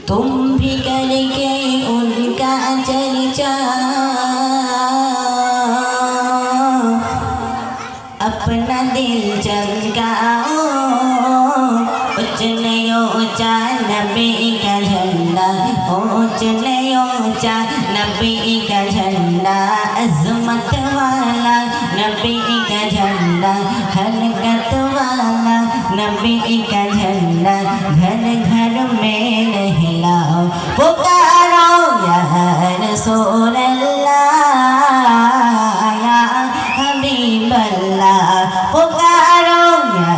तुम भी करके उनका चर्चा अपना दिल चमकाओ, ऊंचा ऊंचा नबी का झंडा, ऊंचा ऊंचा नबी का झंडा, अज़मत वाला नबी का झंडा, हरकत वाला नबी का झंडा, घर घर में लहराओ, पुकारो या रसूल अल्लाह या हबीब अल्लाह, पुकारो या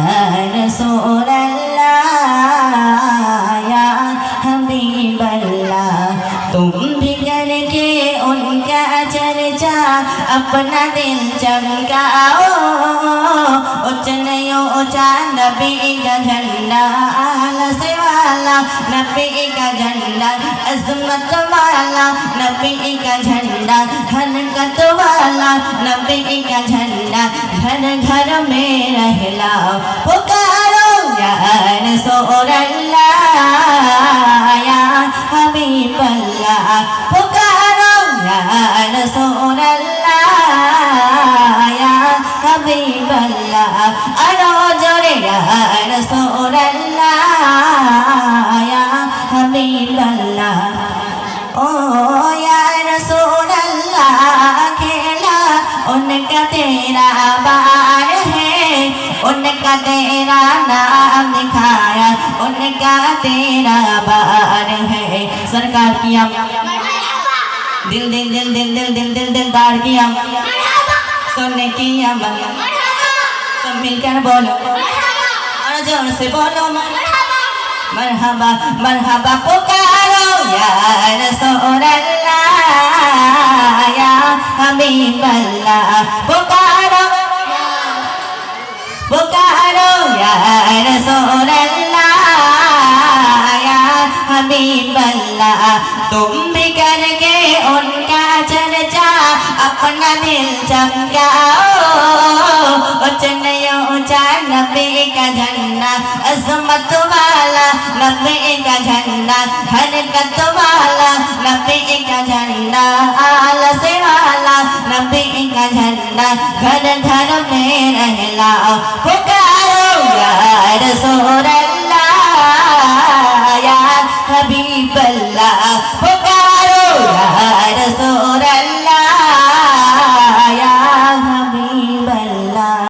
रसूल अल्लाह या हबीब अल्लाह। तुम भी करके उनका चर्चा अपना दिल चमकाओ, ऊंचा ऊंचा नबी का झंडा, आलस वाला नबी का झंडा, अज़मत वाला नबी का झंडा, हरकत वाला नबी का झंडा, घर घर में रहलाओ, पुकारो या रसूल अल्लाह या हबीब अल्लाह, पुकारो या रसूल अल्लाह या हबीब अल्लाह, अरो जोरे या रसूल अल्लाह या हबीब अल्लाह। ओ या रसूल अल्लाह, खेला उनका तेरा बार है, उनका तेरा नाम दिखाया, उनका तेरा बार है। सरकार किया दिल दिल दिल दिल दिल दिल दिल दिलदार किया, सुनने किया सब मिलकर बोलो और जोर से बोलो मरहबा मरहबा, पुकारो या रसूल अल्लाह या हबीब अल्लाह, पुकारो पुकारो या रसूल अल्लाह या हबीब अल्लाह। तुम भी करके उनका चर्चा अपना दिल चमकाओ, ऊंचा ऊंचा नबी का झंडा, अज़मत वाला नबी का झंडा, हरकत वाला नबी का झंडा, आलस वाला नबी का झंडा, घर घर में रहलाओ, पुकारो या रसूल